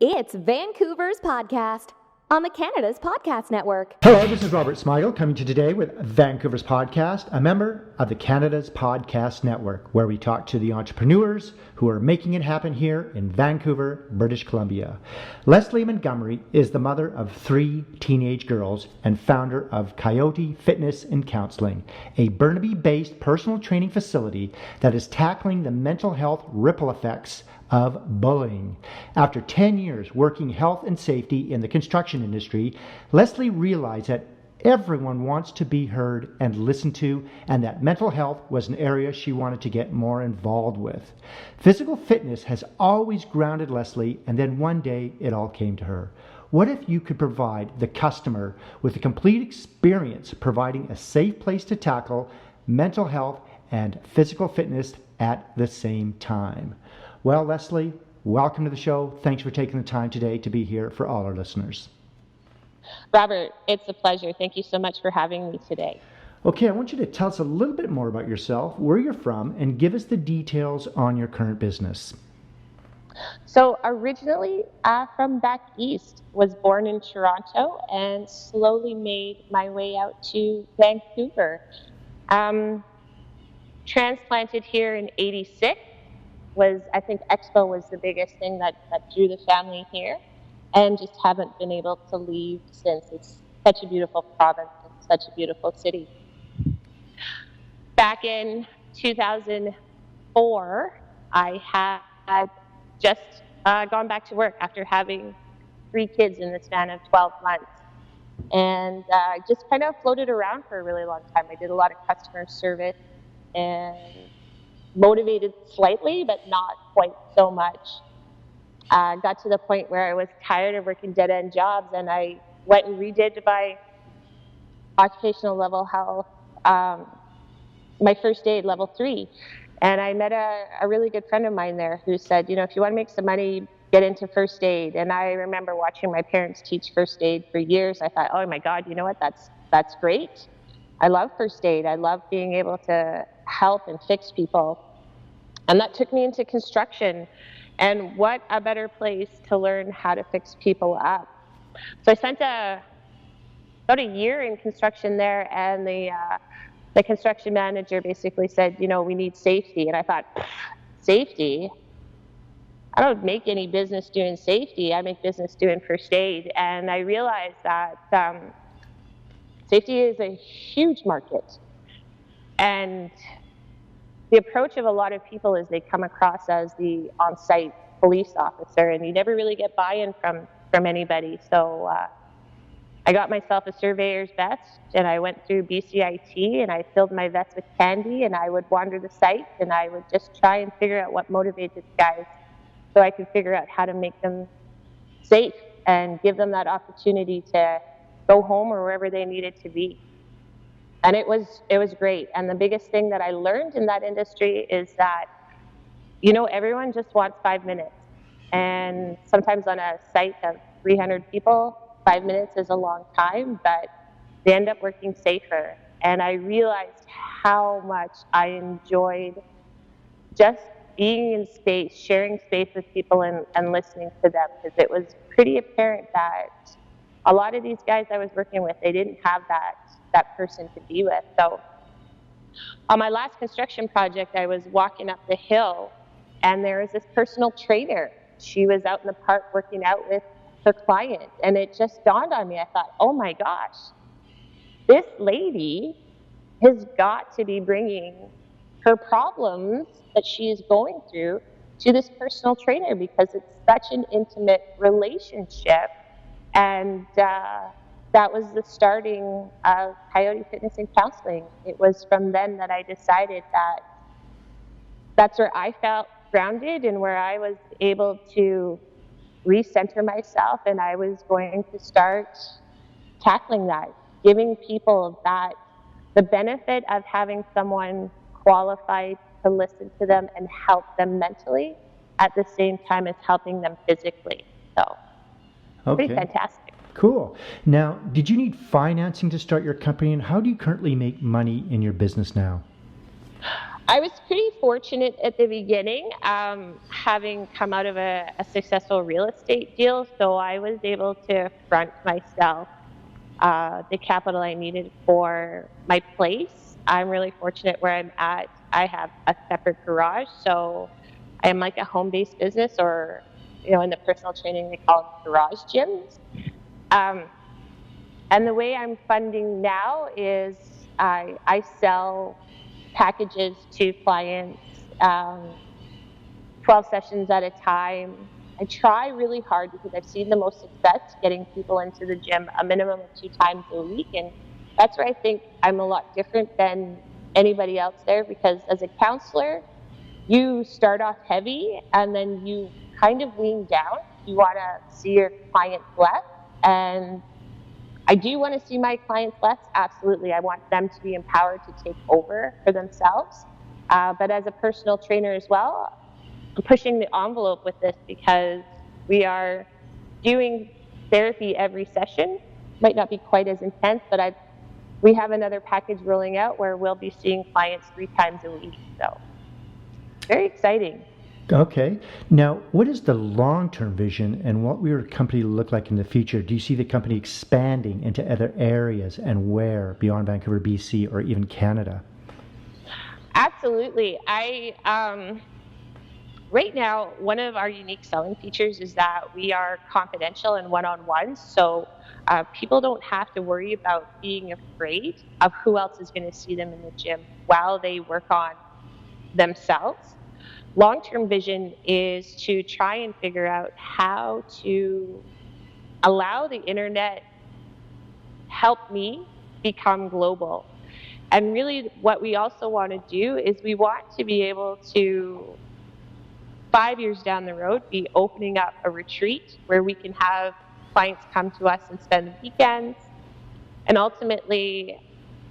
It's Vancouver's podcast on the Canada's Podcast Network. Hello, this is Robert Smigel coming to you today with Vancouver's podcast, a member of the Canada's Podcast Network, where we talk to the entrepreneurs who are making it happen here in Vancouver, British Columbia. Leslee Montgomery is the mother of 3 teenage girls and founder of Kyote Fitness and Counselling, a Burnaby-based personal training facility that is tackling the mental health ripple effects of bullying. After 10 years working health and safety in the construction industry, Leslee realized that everyone wants to be heard and listened to, and that mental health was an area she wanted to get more involved with. Physical fitness has always grounded Leslee, and then one day it all came to her. What if you could provide the customer with a complete experience, providing a safe place to tackle mental health and physical fitness at the same time? Well, Leslee, welcome to the show. Thanks for taking the time today to be here for all our listeners. Robert, it's a pleasure. Thank you so much for having me today. Okay, I want you to tell us a little bit more about yourself, where you're from, and give us the details on your current business. So originally from back east, was born in Toronto and slowly made my way out to Vancouver. Transplanted here in '86. I think Expo was the biggest thing that drew the family here, and just haven't been able to leave since. It's such a beautiful province and such a beautiful city. Back in 2004, I had just gone back to work after having 3 kids in the span of 12 months, and just kind of floated around for a really long time. I did a lot of customer service and motivated slightly, but not quite so much. Got to the point where I was tired of working dead-end jobs, and I went and redid my occupational level health, my first aid level 3. And I met a really good friend of mine there who said, if you want to make some money, get into first aid. And I remember watching my parents teach first aid for years. I thought, oh my God, you know what? That's great. I love first aid. I love being able to help and fix people. And that took me into construction. And what a better place to learn how to fix people up. So I spent about a year in construction there, and the construction manager basically said, we need safety. And I thought, safety? I don't make any business doing safety. I make business doing first aid. And I realized that safety is a huge market. And the approach of a lot of people is they come across as the on-site police officer, and you never really get buy-in from anybody. So I got myself a surveyor's vest, and I went through BCIT, and I filled my vest with candy, and I would wander the site, and I would just try and figure out what motivated guys so I could figure out how to make them safe and give them that opportunity to go home or wherever they needed to be. And it was great. And the biggest thing that I learned in that industry is that, everyone just wants 5 minutes. And sometimes on a site of 300 people, 5 minutes is a long time, but they end up working safer. And I realized how much I enjoyed just being in space, sharing space with people and listening to them, because it was pretty apparent that a lot of these guys I was working with, they didn't have that person to be with. So on my last construction project, I was walking up the hill, and there was this personal trainer. She was out in the park working out with her client, and it just dawned on me. I thought, oh my gosh, this lady has got to be bringing her problems that she is going through to this personal trainer, because it's such an intimate relationship. And that was the starting of Kyote Fitness and Counselling. It was from then that I decided that that's where I felt grounded and where I was able to recenter myself, and I was going to start tackling that, giving people the benefit of having someone qualified to listen to them and help them mentally at the same time as helping them physically. So, pretty fantastic. Cool. Now, did you need financing to start your company, and how do you currently make money in your business now? I was pretty fortunate at the beginning, having come out of a successful real estate deal, so I was able to front myself the capital I needed for my place. I'm really fortunate where I'm at. I have a separate garage, so I am like a home-based business, or in the personal training they call them garage gyms. Um, and the way I'm funding now is I sell packages to clients, um, 12 sessions at a time. I try really hard because I've seen the most success getting people into the gym a minimum of 2 times a week. And that's where I think I'm a lot different than anybody else there, because as a counselor, you start off heavy and then you kind of lean down. You want to see your clients less. And I do want to see my clients less, absolutely. I want them to be empowered to take over for themselves. But as a personal trainer as well, I'm pushing the envelope with this because we are doing therapy every session. Might not be quite as intense, but we have another package rolling out where we'll be seeing clients 3 times a week. So very exciting. Okay. Now, what is the long-term vision and what will your company look like in the future? Do you see the company expanding into other areas, and where beyond Vancouver, BC, or even Canada? Absolutely. Right now, one of our unique selling features is that we are confidential and one-on-one, so people don't have to worry about being afraid of who else is going to see them in the gym while they work on themselves. Long-term vision is to try and figure out how to allow the internet help me become global. And really, what we also want to do is we want to be able to 5 years down the road, be opening up a retreat where we can have clients come to us and spend weekends. And ultimately,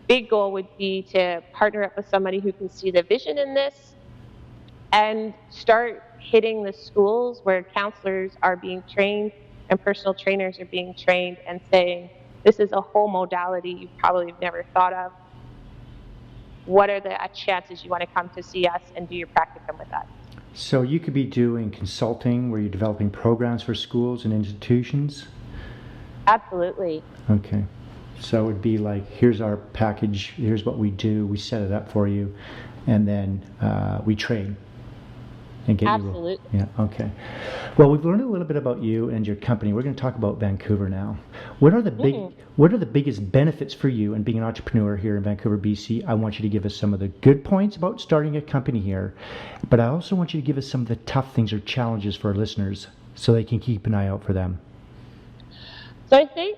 big goal would be to partner up with somebody who can see the vision in this and start hitting the schools where counselors are being trained and personal trainers are being trained, and saying, this is a whole modality you probably have never thought of. What are the chances you want to come to see us and do your practicum with us? So you could be doing consulting where you're developing programs for schools and institutions? Absolutely. Okay. So it would be like, here's our package, here's what we do, we set it up for you, and then we train and get you. Absolutely. Yeah, okay. Well, we've learned a little bit about you and your company. We're going to talk about Vancouver now. What are the biggest benefits for you in being an entrepreneur here in Vancouver, BC? I want you to give us some of the good points about starting a company here, but I also want you to give us some of the tough things or challenges for our listeners so they can keep an eye out for them. So I think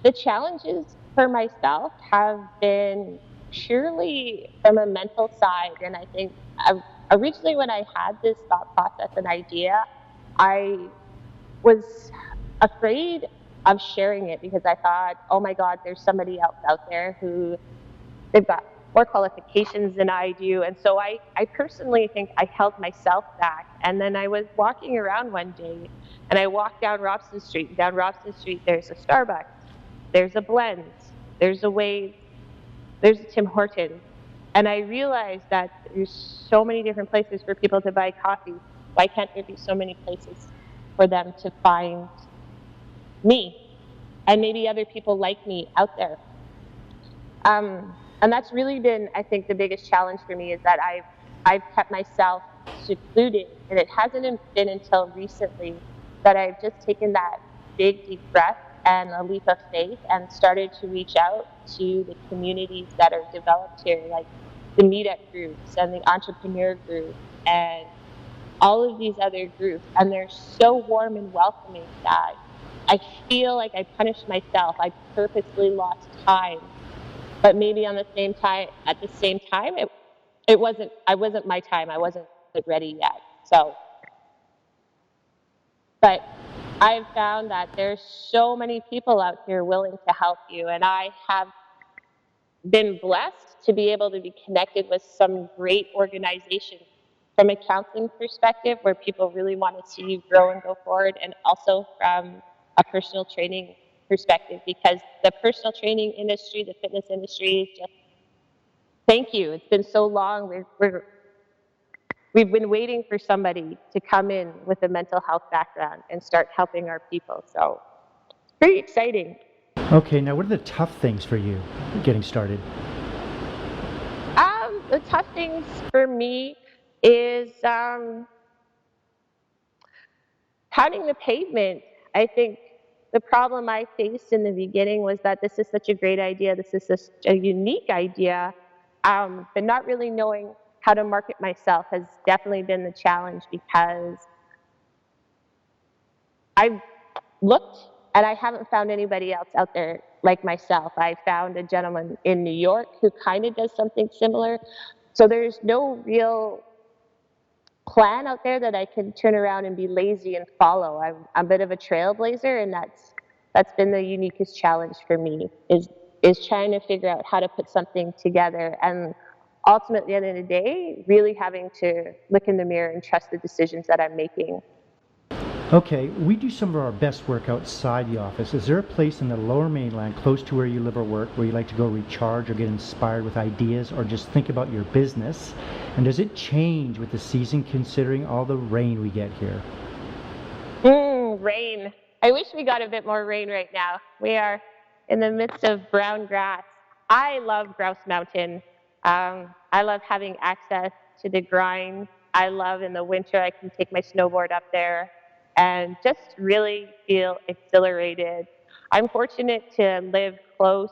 the challenges for myself have been purely from a mental side. And I think originally when I had this thought process and idea, I was afraid of sharing it because I thought, oh my God, there's somebody else out there who they've got more qualifications than I do. And so I personally think I held myself back. And then I was walking around one day and I walked down Robson Street. Down Robson Street, there's a Starbucks, there's a Blends, there's a Wave, there's a Tim Hortons. And I realized that there's so many different places for people to buy coffee. Why can't there be so many places for them to find me and maybe other people like me out there? And that's really been, I think, the biggest challenge for me, is that I've kept myself secluded, and it hasn't been until recently that I've just taken that big deep breath and a leap of faith and started to reach out to the communities that are developed here, like the meetup groups and the entrepreneur group and all of these other groups. And they're so warm and welcoming that I feel like I punished myself. I purposely lost time. But maybe at the same time, I wasn't my time. I wasn't ready yet. But I've found that there's so many people out here willing to help you. And I have been blessed to be able to be connected with some great organizations from a counseling perspective, where people really want to see you grow and go forward, and also from a personal training perspective, because the personal training industry, the fitness industry, is just Thank you. It's been so long. We've been waiting for somebody to come in with a mental health background and start helping our people. So it's pretty exciting. Okay, now what are the tough things for you getting started? The tough things for me is pounding the pavement. I think the problem I faced in the beginning was that this is such a great idea, this is such a unique idea, but not really knowing how to market myself has definitely been the challenge, because I've looked and I haven't found anybody else out there like myself. I found a gentleman in New York who kind of does something similar. So there's no real plan out there that I can turn around and be lazy and follow. I'm a bit of a trailblazer, and that's been the uniquest challenge for me, is trying to figure out how to put something together, and ultimately at the end of the day, really having to look in the mirror and trust the decisions that I'm making. Okay, we do some of our best work outside the office. Is there a place in the Lower Mainland close to where you live or work where you like to go recharge or get inspired with ideas or just think about your business? And does it change with the season considering all the rain we get here? Rain. I wish we got a bit more rain right now. We are in the midst of brown grass. I love Grouse Mountain. I love having access to the grind. I love in the winter I can take my snowboard up there and just really feel exhilarated. I'm fortunate to live close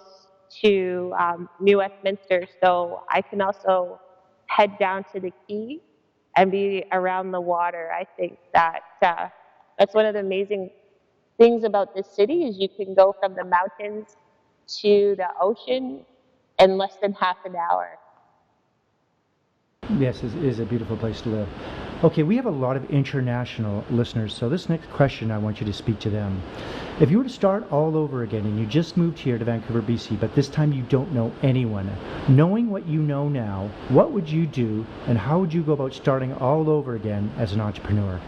to New Westminster, so I can also head down to the quay and be around the water. I think that that's one of the amazing things about this city, is you can go from the mountains to the ocean in less than half an hour. Yes, it is a beautiful place to live. Okay, we have a lot of international listeners, so this next question I want you to speak to them. If you were to start all over again and you just moved here to Vancouver, BC, but this time you don't know anyone, knowing what you know now, what would you do and how would you go about starting all over again as an entrepreneur?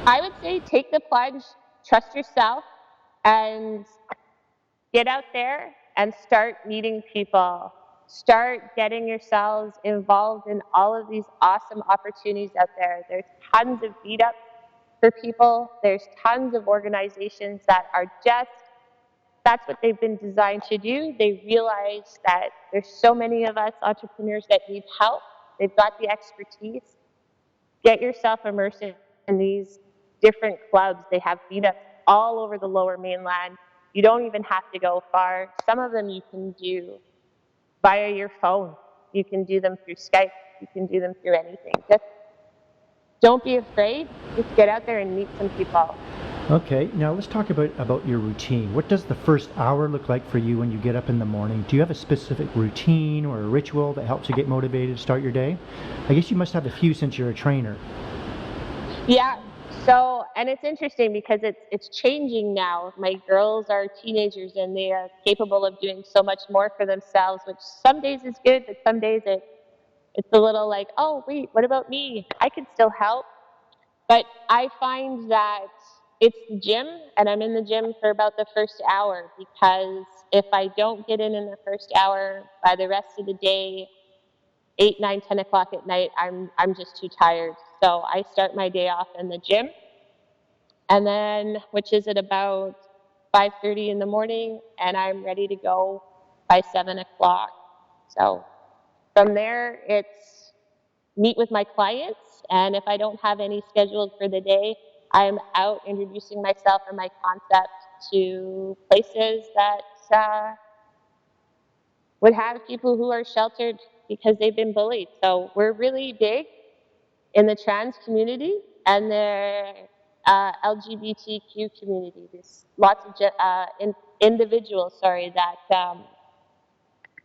I would say take the plunge, trust yourself, and get out there and start meeting people. Start getting yourselves involved in all of these awesome opportunities out there. There's tons of meetups for people. There's tons of organizations that are just, that's what they've been designed to do. They realize that there's so many of us entrepreneurs that need help. They've got the expertise. Get yourself immersed in these different clubs. They have meetups all over the Lower Mainland. You don't even have to go far. Some of them you can do via your phone. You can do them through Skype. You can do them through anything. Just don't be afraid. Just get out there and meet some people. Okay, now let's talk about your routine. What does the first hour look like for you when you get up in the morning? Do you have a specific routine or a ritual that helps you get motivated to start your day? I guess you must have a few since you're a trainer. Yeah. So, and it's interesting because it's changing now. My girls are teenagers and they are capable of doing so much more for themselves, which some days is good, but some days it's a little like, oh wait, what about me? I can still help. But I find that it's the gym, and I'm in the gym for about the first hour, because if I don't get in the first hour, by the rest of the day, 8, 9, 10 o'clock at night, I'm just too tired. So I start my day off in the gym, and then, which is at about 5:30 in the morning, and I'm ready to go by 7 o'clock. So from there, it's meet with my clients, and if I don't have any scheduled for the day, I'm out introducing myself and my concept to places that would have people who are sheltered because they've been bullied. So we're really big in the trans community and the LGBTQ community. There's lots of individuals, that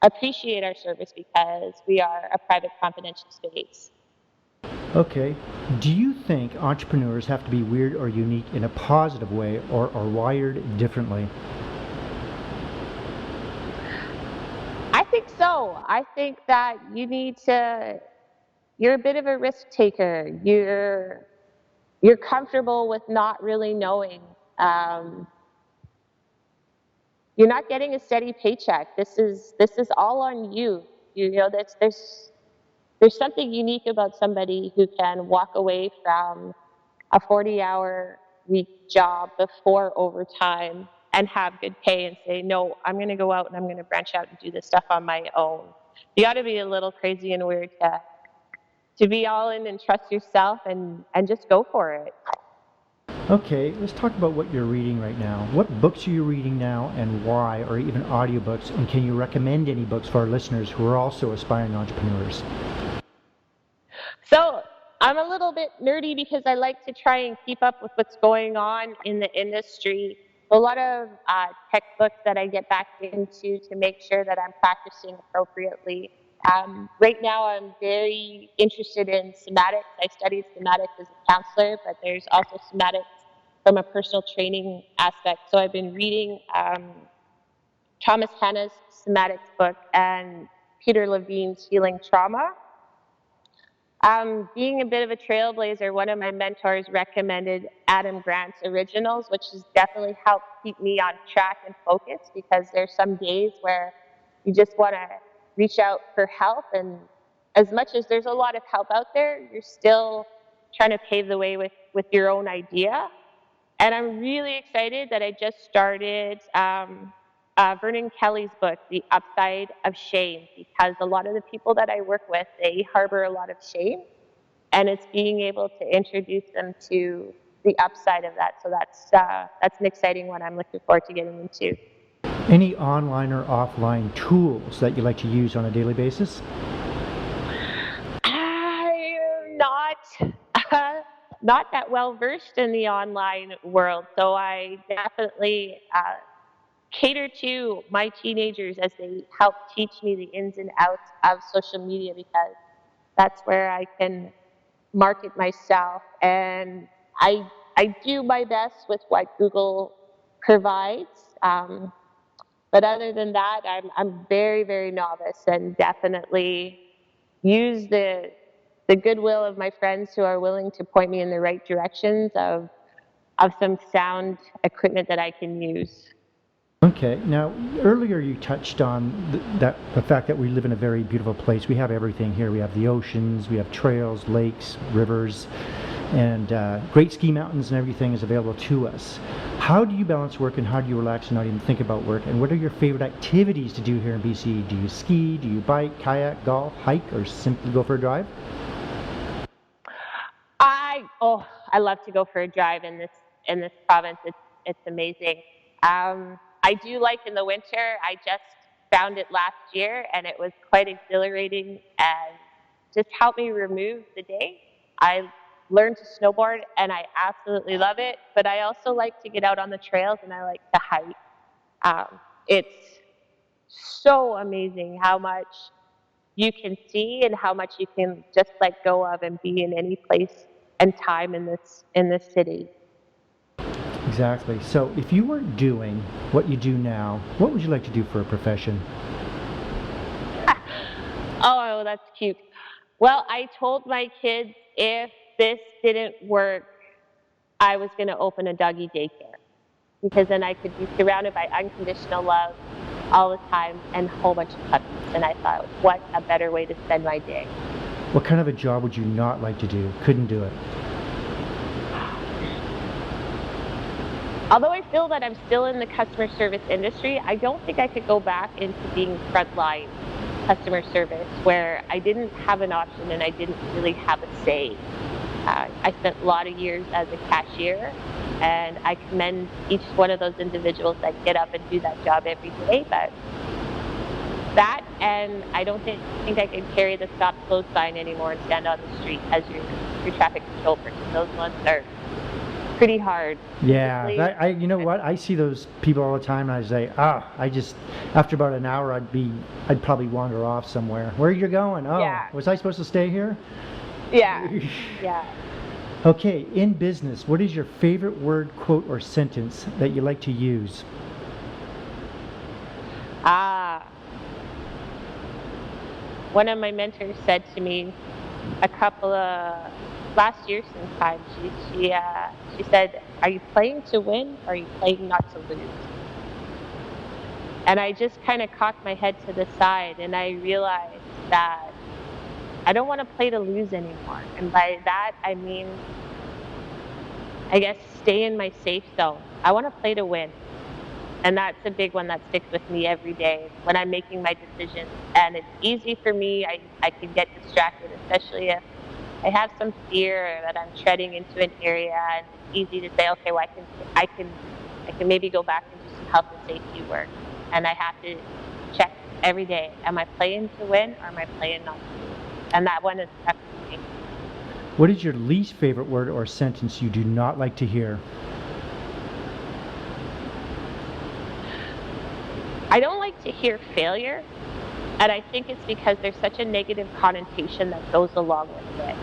appreciate our service because we are a private, confidential space. Okay, do you think entrepreneurs have to be weird or unique in a positive way or are wired differently? I think so. I think that you're a bit of a risk taker. You're comfortable with not really knowing. you're not getting a steady paycheck. This is all on you. You know, there's something unique about somebody who can walk away from a 40-hour week job before overtime and have good pay and say, no, I'm going to go out and I'm going to branch out and do this stuff on my own. You got to be a little crazy and weird to be all in and trust yourself and just go for it. Okay, let's talk about what you're reading right now. What books are you reading now and why, or even audiobooks? And can you recommend any books for our listeners who are also aspiring entrepreneurs? So I'm a little bit nerdy because I like to try and keep up with what's going on in the industry. A lot of textbooks that I get back into to make sure that I'm practicing appropriately. Right now, I'm very interested in somatics. I studied somatics as a counselor, but there's also somatics from a personal training aspect. So I've been reading Thomas Hanna's somatics book and Peter Levine's Healing Trauma. Being a bit of a trailblazer, one of my mentors recommended Adam Grant's Originals, which has definitely helped keep me on track and focused because there's some days where you just want to reach out for help. And as much as there's a lot of help out there, you're still trying to pave the way with your own idea. And I'm really excited that I just started Vernon Kelly's book, The Upside of Shame, because a lot of the people that I work with, they harbor a lot of shame, and it's being able to introduce them to the upside of that. So that's an exciting one I'm looking forward to getting into. Any online or offline tools that you like to use on a daily basis? I'm not that well versed in the online world, so I definitely cater to my teenagers as they help teach me the ins and outs of social media, because that's where I can market myself, and I do my best with what Google provides. But other than that, I'm very, very novice, and definitely use the goodwill of my friends who are willing to point me in the right directions of some sound equipment that I can use. Okay. Now, earlier you touched on the fact that we live in a very beautiful place. We have everything here. We have the oceans, we have trails, lakes, rivers, and great ski mountains, and everything is available to us. How do you balance work, and how do you relax and not even think about work? And what are your favorite activities to do here in BC? Do you ski? Do you bike, kayak, golf, hike, or simply go for a drive? I love to go for a drive in this province. It's amazing. I do like in the winter. I just found it last year, and it was quite exhilarating and just helped me remove the day. I learned to snowboard, and I absolutely love it. But I also like to get out on the trails, and I like to hike. It's so amazing how much you can see and how much you can just let go of and be in any place and time in this city. Exactly. So if you weren't doing what you do now, what would you like to do for a profession? Oh, that's cute. Well, I told my kids if this didn't work, I was going to open a doggy daycare, because then I could be surrounded by unconditional love all the time and a whole bunch of puppies. And I thought, what a better way to spend my day. What kind of a job would you not like to do? Couldn't do it? Although I feel that I'm still in the customer service industry, I don't think I could go back into being frontline customer service, where I didn't have an option and I didn't really have a say. I spent a lot of years as a cashier, and I commend each one of those individuals that get up and do that job every day. But that, and I don't think I can carry the stop close sign anymore and stand on the street as your traffic control person. Those ones are pretty hard. Yeah, you know what? I see those people all the time, and I say, after about an hour, I'd probably wander off somewhere. Where are you going? Oh, yeah. Was I supposed to stay here? Yeah, yeah. Okay, in business, what is your favorite word, quote, or sentence that you like to use? One of my mentors said to me a couple of last year sometime, she said, "Are you playing to win, or are you playing not to lose?" And I just kind of cocked my head to the side and I realized that I don't want to play to lose anymore. And by that, I mean, I guess, stay in my safe zone. I want to play to win. And that's a big one that sticks with me every day when I'm making my decisions. And it's easy for me. I can get distracted, especially if I have some fear that I'm treading into an area, and it's easy to say, okay, well, I can maybe go back and do some health and safety work. And I have to check every day: am I playing to win, or am I playing not to lose? And that one is stuck with me. What is your least favorite word or sentence you do not like to hear? I don't like to hear failure, and I think it's because there's such a negative connotation that goes along with it.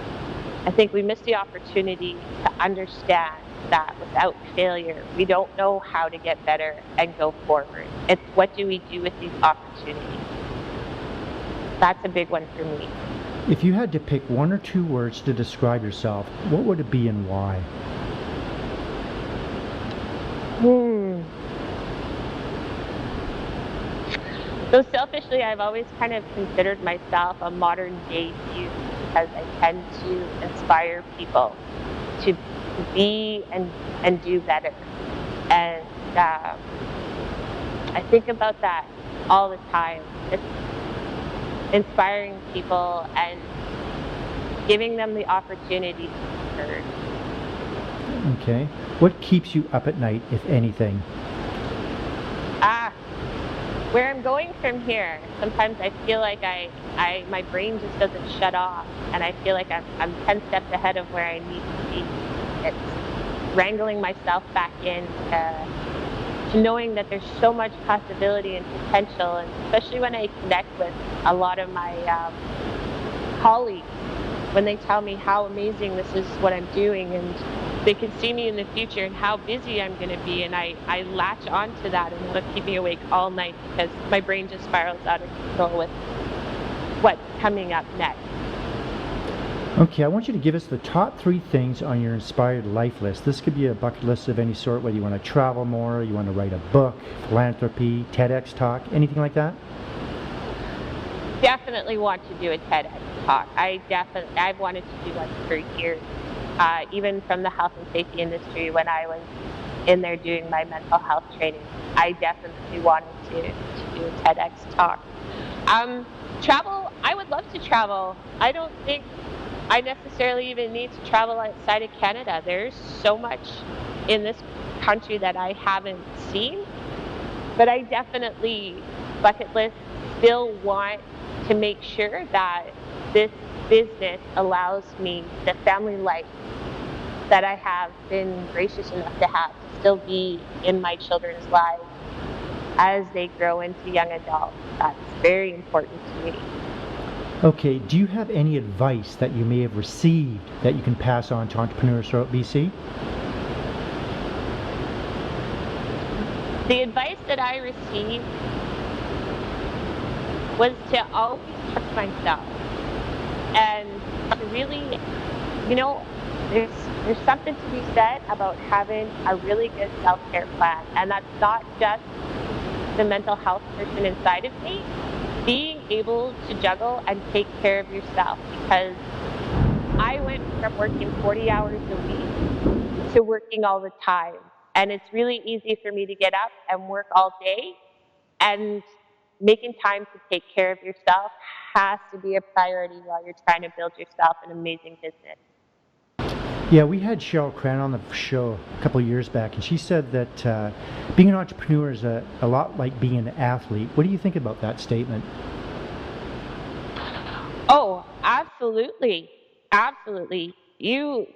I think we miss the opportunity to understand that without failure, we don't know how to get better and go forward. It's what do we do with these opportunities? That's a big one for me. If you had to pick one or two words to describe yourself, what would it be and why? So selfishly, I've always kind of considered myself a modern day youth because I tend to inspire people to be and do better. And I think about that all the time. It's inspiring people and giving them the opportunity to be heard. Okay. What keeps you up at night, if anything? Where I'm going from here, sometimes I feel like my brain just doesn't shut off, and I feel like I'm 10 steps ahead of where I need to be. It's wrangling myself back in to knowing that there's so much possibility and potential, and especially when I connect with a lot of my colleagues, when they tell me how amazing this is what I'm doing, and they can see me in the future and how busy I'm going to be, and I latch onto that, and it'll keep me awake all night because my brain just spirals out of control with what's coming up next. Okay, I want you to give us the top 3 things on your inspired life list. This could be a bucket list of any sort, whether you want to travel more, you want to write a book, philanthropy, TEDx talk, anything like that? Definitely want to do a TEDx talk. I've wanted to do one for years. Even from the health and safety industry, when I was in there doing my mental health training, I definitely wanted to do a TEDx talk. Travel, I would love to travel. I don't think I necessarily even need to travel outside of Canada. There's so much in this country that I haven't seen, but I definitely, bucket list, still want to make sure that this business allows me the family life that I have been gracious enough to have to still be in my children's lives as they grow into young adults. That's very important to me. Okay, do you have any advice that you may have received that you can pass on to entrepreneurs throughout BC? The advice that I received was to always trust myself and to really, there's something to be said about having a really good self-care plan, and that's not just the mental health person inside of me, being able to juggle and take care of yourself, because I went from working 40 hours a week to working all the time, and it's really easy for me to get up and work all day, and making time to take care of yourself has to be a priority while you're trying to build yourself an amazing business. Yeah, we had Cheryl Cran on the show a couple of years back, and she said that being an entrepreneur is a lot like being an athlete. What do you think about that statement? Oh, absolutely. Absolutely. You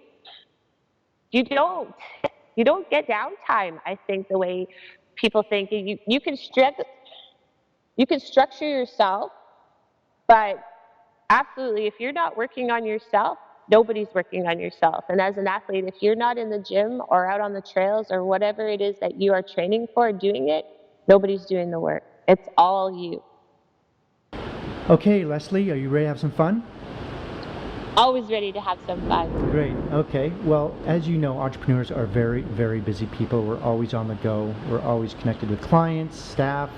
don't get downtime, I think, the way people think. You can structure yourself, but absolutely, if you're not working on yourself, nobody's working on yourself. And as an athlete, if you're not in the gym or out on the trails or whatever it is that you are training for, doing it, nobody's doing the work. It's all you. Okay, Leslee, are you ready to have some fun? always ready to have some fun. Great. Okay. Well, as you know, entrepreneurs are very, very busy people. We're always on the go. We're always connected with clients, staff,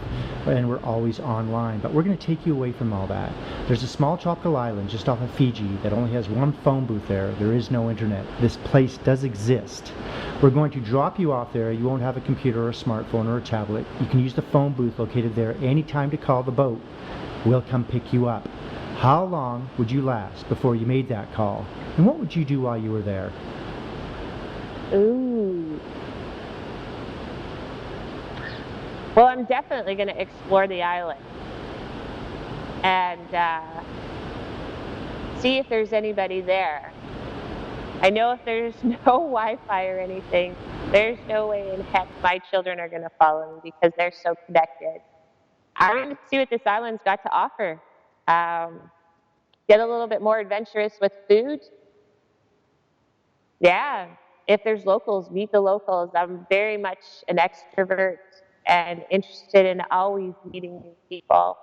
and we're always online. But we're going to take you away from all that. There's a small tropical island just off of Fiji that only has one phone booth there. There is no internet. This place does exist. We're going to drop you off there. You won't have a computer or a smartphone or a tablet. You can use the phone booth located there anytime to call the boat. We'll come pick you up. How long would you last before you made that call? And what would you do while you were there? Ooh. Well, I'm definitely going to explore the island and see if there's anybody there. I know if there's no Wi-Fi or anything, there's no way in heck my children are going to follow me because they're so connected. I'm going to see what this island's got to offer. Get a little bit more adventurous with food. Yeah, if there's locals, meet the locals. I'm very much an extrovert and interested in always meeting new people.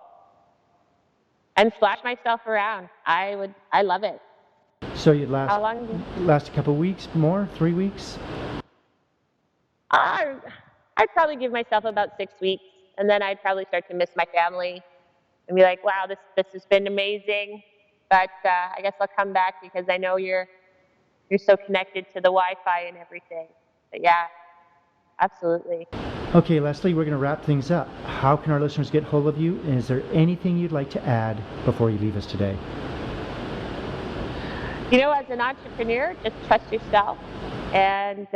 And splash myself around. I love it. So you'd How long? last a couple weeks, more, 3 weeks? I'd probably give myself about 6 weeks, and then I'd probably start to miss my family and be like, wow, this has been amazing. But I guess I'll come back because I know you're so connected to the Wi-Fi and everything. But yeah, absolutely. Okay, Leslee, we're going to wrap things up. How can our listeners get hold of you? And is there anything you'd like to add before you leave us today? You know, as an entrepreneur, just trust yourself. And,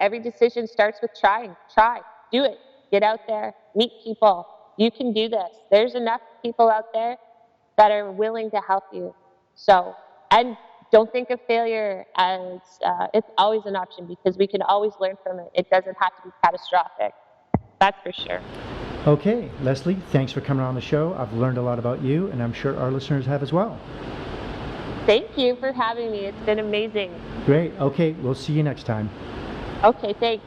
every decision starts with trying. Try. Do it. Get out there. Meet people. You can do this. There's enough people out there that are willing to help you. So, and don't think of failure as it's always an option because we can always learn from it. It doesn't have to be catastrophic. That's for sure. Okay, Leslee, thanks for coming on the show. I've learned a lot about you, and I'm sure our listeners have as well. Thank you for having me. It's been amazing. Great. Okay, we'll see you next time. Okay, thanks.